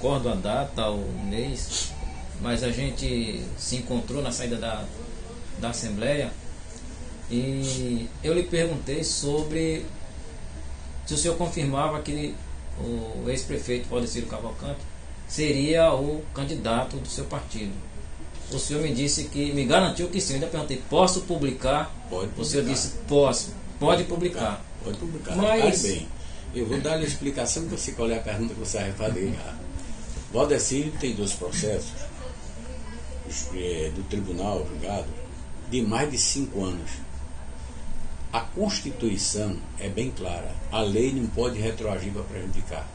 recordo a data, o mês, mas a gente se encontrou na saída da Assembleia e eu lhe perguntei sobre se o senhor confirmava que o ex-prefeito Valdecírio Cavalcante seria o candidato do seu partido. O senhor me disse que, me garantiu que sim. Eu ainda perguntei, posso publicar? Pode publicar. O senhor disse, posso, pode publicar. Pode publicar. Mas bem, eu vou dar a explicação para você qual é a pergunta que você vai fazer. Valdecírio tem 2 processos do tribunal, julgado, de mais de 5 anos. A Constituição é bem clara. A lei não pode retroagir para prejudicar.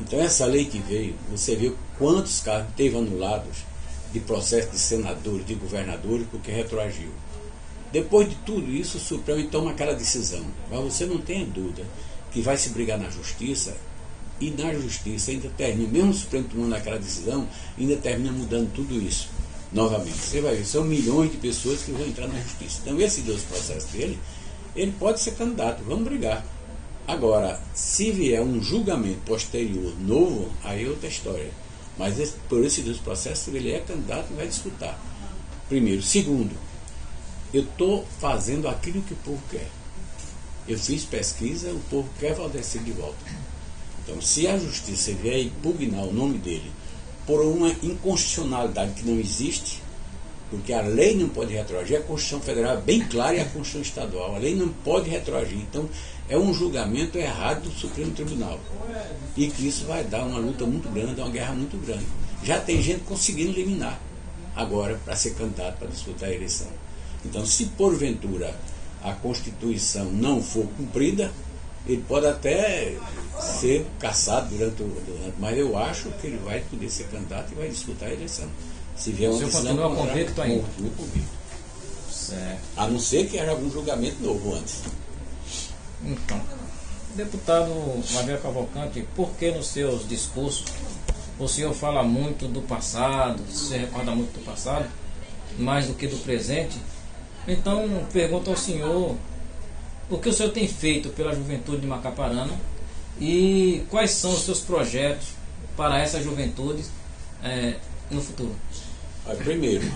Então essa lei que veio, você viu quantos casos teve anulados de processo de senadores, de governadores, porque retroagiu. Depois de tudo isso, o Supremo toma aquela decisão. Mas você não tem dúvida que vai se brigar na justiça, e na justiça ainda termina, mesmo o Supremo tomando aquela decisão, ainda termina mudando tudo isso novamente. Você vai ver, são milhões de pessoas que vão entrar na justiça. Então esses 2 processos dele, ele pode ser candidato, vamos brigar. Agora, se vier um julgamento posterior novo, aí é outra história. Mas por esses 2 processos, ele é candidato e vai disputar. Primeiro. Segundo, eu estou fazendo aquilo que o povo quer. Eu fiz pesquisa, o povo quer Valdecírio de volta. Então, se a justiça vier impugnar o nome dele por uma inconstitucionalidade que não existe, porque a lei não pode retroagir, a Constituição Federal é bem clara e a Constituição Estadual, a lei não pode retroagir. Então, é um julgamento errado do Supremo Tribunal. E que isso vai dar uma luta muito grande, uma guerra muito grande. Já tem gente conseguindo eliminar agora para ser candidato para disputar a eleição. Então, se porventura a Constituição não for cumprida, ele pode até ser cassado durante, mas eu acho que ele vai poder ser candidato e vai disputar a eleição. Se vier uma decisão, continua convicto ainda? Continua convicto. Certo. A não ser que haja algum julgamento novo antes. Então, deputado Maria Cavalcante, por que nos seus discursos o senhor fala muito do passado, se recorda muito do passado, mais do que do presente? Então, pergunto ao senhor o que o senhor tem feito pela juventude de Macaparana e quais são os seus projetos para essa juventude no futuro. Primeiro,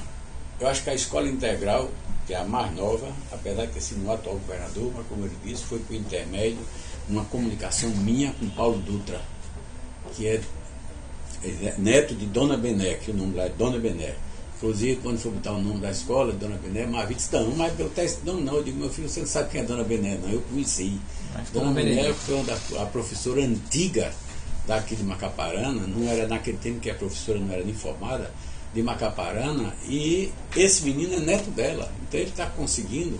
eu acho que a escola integral, que é a mais nova, apesar de ter sido o atual governador, mas como ele disse, foi por intermédio uma comunicação minha com Paulo Dutra, que é neto de Dona Bené, que o nome lá é Dona Bené. Inclusive, quando for botar o nome da escola, Dona Bené, Marvin disse, mas pelo teste, não, eu digo, meu filho, você não sabe quem é Dona Bené, não, eu conheci. Dona Bené foi a professora antiga daqui de Macaparana, não era naquele tempo que a professora não era nem formada, de Macaparana, e esse menino é neto dela, então ele está conseguindo,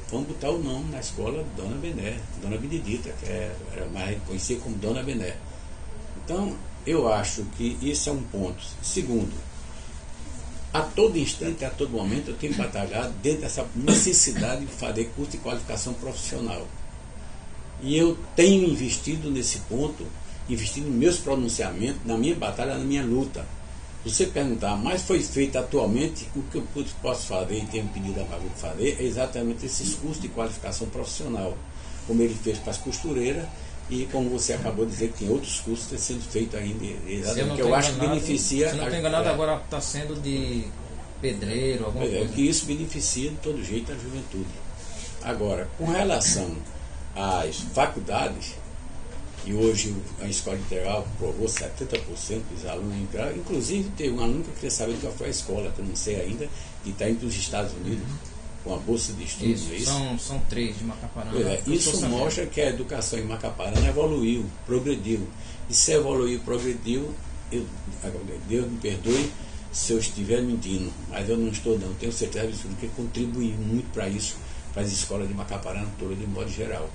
vamos botar o nome na escola Dona Bené, Dona Benedita, que era mais conhecida como Dona Bené. Então, eu acho que isso é um ponto. Segundo, a todo instante, a todo momento, eu tenho batalhado dentro dessa necessidade de fazer curso de qualificação profissional. E eu tenho investido nesse ponto, investido nos meus pronunciamentos, na minha batalha, na minha luta. Você perguntar, mas foi feito atualmente, o que eu posso fazer e tenho pedido a Maria de fazer é exatamente esses cursos de qualificação profissional, como ele fez para as costureiras e como você acabou de dizer que tem outros cursos sendo feitos ainda, exatamente, que eu acho que beneficia. Se não estou enganado, agora está sendo de pedreiro, alguma coisa. Que isso beneficia de todo jeito a juventude. Agora, com relação às faculdades, e hoje a escola integral provou 70% dos alunos entraram, inclusive teve um aluno que eu queria saber qual foi a escola, que eu não sei ainda, que está indo para os Estados Unidos, com a bolsa de estudos. São 3 de Macaparana. Isso mostra que a educação em Macaparana evoluiu, progrediu. E se evoluiu e progrediu, Deus me perdoe se eu estiver mentindo, mas eu não estou não, tenho certeza absoluta que contribuiu muito para isso, para as escolas de Macaparana todas de modo geral.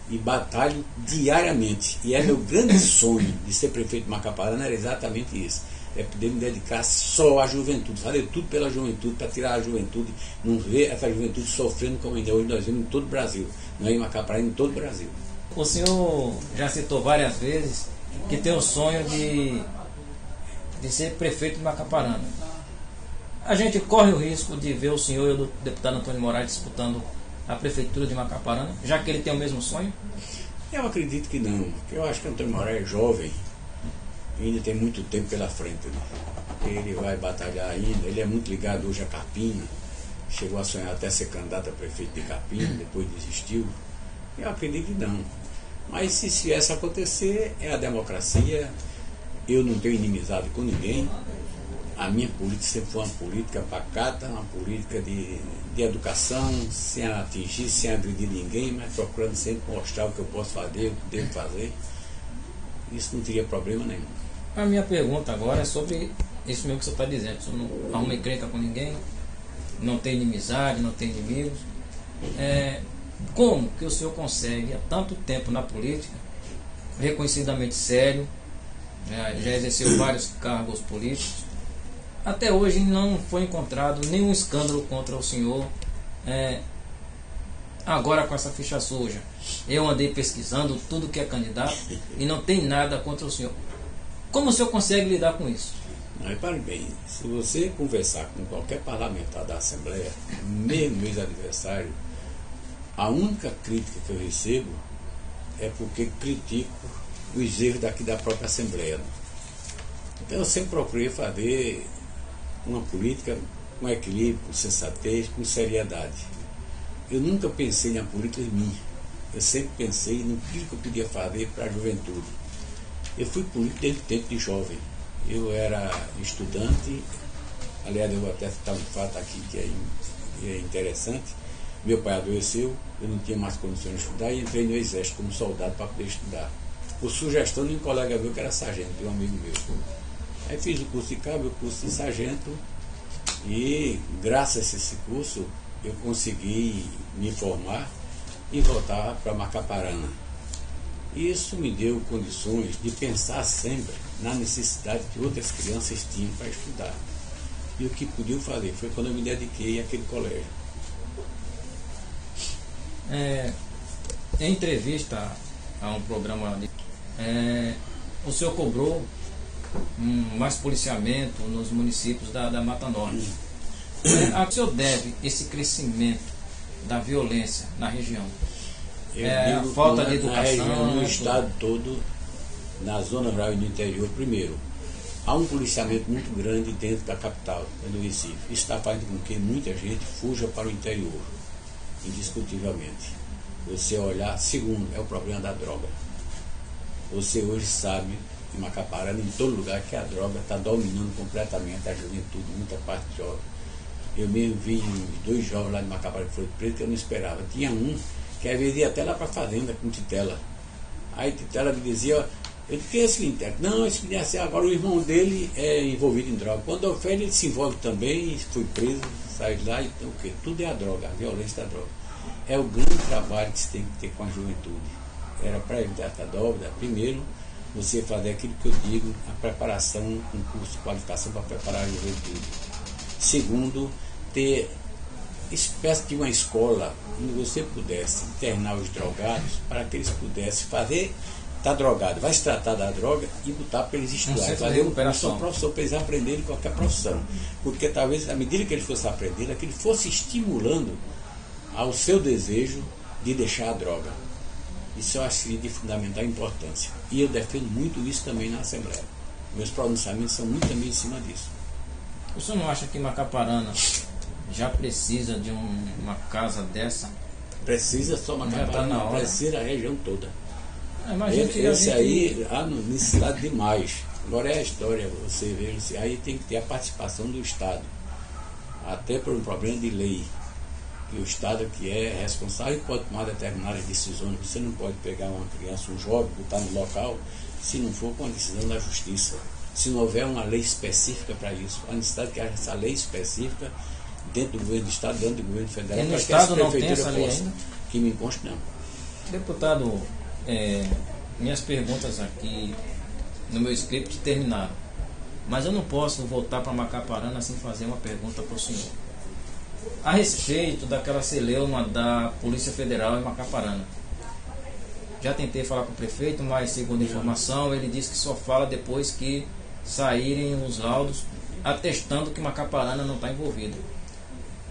E batalho diariamente, e é meu grande sonho de ser prefeito de Macaparana, era exatamente isso, é poder me dedicar só à juventude, fazer tudo pela juventude, para tirar a juventude, não ver essa juventude sofrendo como ainda hoje nós vemos em todo o Brasil, não é em Macaparana, em todo o Brasil. O senhor já citou várias vezes que tem o sonho de ser prefeito de Macaparana. A gente corre o risco de ver o senhor e o deputado Antônio Moraes disputando a prefeitura de Macaparana, já que ele tem o mesmo sonho? Eu acredito que não, porque eu acho que o Antônio Moraes é jovem, ainda tem muito tempo pela frente, né? Ele vai batalhar ainda, ele é muito ligado hoje a Carpina, chegou a sonhar até ser candidato a prefeito de Carpina, depois desistiu. Eu acredito que não. Mas se isso viesse a acontecer, é a democracia, eu não tenho inimizade com ninguém. A minha política sempre foi uma política pacata, uma política de educação, sem atingir, sem agredir ninguém, mas procurando sempre mostrar o que eu posso fazer, o que devo fazer. Isso não teria problema nenhum. A minha pergunta agora é sobre isso mesmo que você está dizendo. Você não arruma encrenca com ninguém, não tem inimizade, não tem inimigos. Como que o senhor consegue, há tanto tempo na política, reconhecidamente sério, já exerceu vários cargos políticos, até hoje não foi encontrado nenhum escândalo contra o senhor, agora com essa ficha suja? Eu andei pesquisando tudo que é candidato e não tem nada contra o senhor. Como o senhor consegue lidar com isso? Repare bem, se você conversar com qualquer parlamentar da Assembleia, mesmo ex-adversário, a única crítica que eu recebo é porque critico os erros daqui da própria Assembleia. Então eu sempre procurei fazer uma política com equilíbrio, com sensatez, com seriedade. Eu nunca pensei na política em mim. Eu sempre pensei no que eu podia fazer para a juventude. Eu fui político desde o tempo de jovem. Eu era estudante, aliás, eu vou até citar um fato aqui que é interessante. Meu pai adoeceu, eu não tinha mais condições de estudar e entrei no exército como soldado para poder estudar. Por sugestão de um colega meu que era sargento, de um amigo meu. Aí fiz o curso de cabo, o curso de sargento, e graças a esse curso eu consegui me formar e voltar para Macaparana. Isso me deu condições de pensar sempre na necessidade que outras crianças tinham para estudar. E o que podia fazer foi quando eu me dediquei àquele colégio. Em entrevista a um programa, o senhor cobrou mais policiamento nos municípios da Mata Norte. A que o senhor deve esse crescimento da violência na região? A falta de educação? Na região, no estado todo, na zona rural e no interior, primeiro, há um policiamento muito grande dentro da capital, do Recife. Isso está fazendo com que muita gente fuja para o interior, indiscutivelmente. Você olhar, segundo, é o problema da droga. Você hoje sabe, em Macaparana, em todo lugar, que a droga está dominando completamente a juventude, muita parte jovem. Eu mesmo vi 2 jovens lá de Macaparana que foram presos que eu não esperava. Tinha um que às vezes ia até lá para a fazenda com Titela. Aí Titela me dizia, eu disse, que é esse Quintela? Não, esse Quintela, assim, agora o irmão dele é envolvido em droga. Quando ofende, ele se envolve também, foi preso, sai de lá, então o quê? Tudo é a droga, a violência da droga. É o grande trabalho que se tem que ter com a juventude. Era para evitar essa dúvida, primeiro, você fazer aquilo que eu digo, a preparação, um curso de qualificação para preparar a juventude. Segundo, ter espécie de uma escola onde você pudesse internar os drogados para que eles pudessem fazer, está drogado, vai se tratar da droga e botar para eles estudarem, fazer uma profissão para eles aprenderem qualquer profissão. Porque talvez, à medida que ele fosse aprendendo, que ele fosse estimulando ao seu desejo de deixar a droga. Isso eu acho de fundamental importância. E eu defendo muito isso também na Assembleia. Meus pronunciamentos são muito também em cima disso. O senhor não acha que Macaparana já precisa de uma casa dessa? Precisa só Macaparana, não precisa a região toda. Esse aí há necessidade demais. Agora é a história, você vê, aí tem que ter a participação do Estado. Até por um problema de lei. Que o Estado que é responsável pode tomar determinadas decisões. Você não pode pegar uma criança, um jovem, botar no local, se não for com a decisão da Justiça. Se não houver uma lei específica para isso. A necessidade que haja essa lei específica dentro do governo do Estado, dentro do governo federal. E no Estado não tem essa lei ainda? Que me conste, não. Deputado, minhas perguntas aqui no meu script terminaram. Mas eu não posso voltar para Macaparana sem fazer uma pergunta para o senhor. A respeito daquela celeuma da Polícia Federal em Macaparana. Já tentei falar com o prefeito, mas segundo informação, ele disse que só fala depois que saírem os laudos atestando que Macaparana não está envolvido.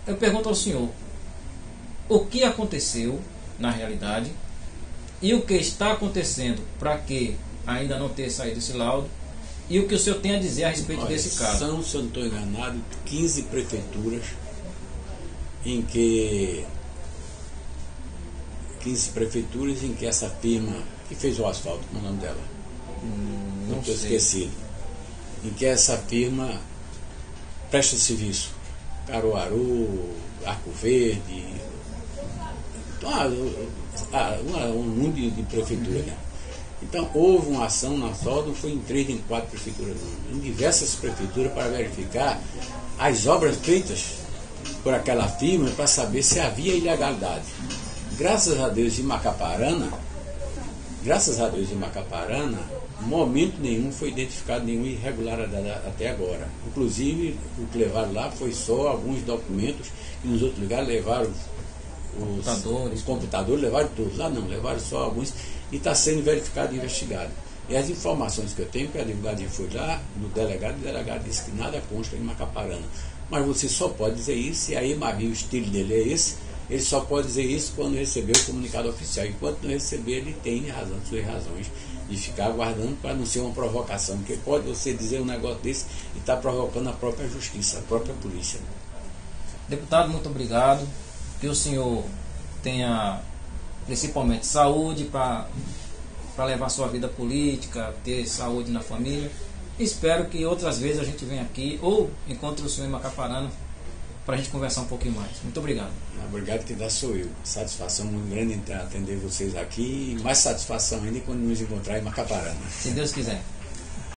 Eu pergunto ao senhor, o que aconteceu na realidade e o que está acontecendo para que ainda não ter saído esse laudo e o que o senhor tem a dizer a respeito desse caso. São, se eu não estou enganado, 15 prefeituras em que 15 prefeituras em que essa firma que fez o asfalto, como é o nome dela? Não estou sei. esquecido. Em que essa firma presta serviço. Caruaru, Arco Verde, um mundo de prefeituras, né? Então houve uma ação na Sodom, foi em 3 em 4 prefeituras, em diversas prefeituras, para verificar as obras feitas por aquela firma para saber se havia ilegalidade. Graças a Deus em Macaparana, em momento nenhum foi identificado nenhuma irregularidade até agora. Inclusive, o que levaram lá foi só alguns documentos, e nos outros lugares levaram os computadores, levaram todos. Lá não, levaram só alguns, e está sendo verificado e investigado. E as informações que eu tenho, que a advogada foi lá, no delegado, o delegado disse que nada consta em Macaparana. Mas você só pode dizer isso, e aí Maria, o estilo dele é esse, ele só pode dizer isso quando receber o comunicado oficial. Enquanto não receber, ele tem razão, suas razões de ficar aguardando, para não ser uma provocação, porque pode você dizer um negócio desse e estar provocando a própria justiça, a própria polícia. Deputado, muito obrigado. Que o senhor tenha principalmente saúde para levar sua vida política, ter saúde na família. Espero que outras vezes a gente venha aqui ou encontre o senhor em Macaparana para a gente conversar um pouquinho mais. Muito obrigado. Obrigado, que dá sou eu. Satisfação muito grande em atender vocês aqui, e mais satisfação ainda quando nos encontrar em Macaparana. Se Deus quiser.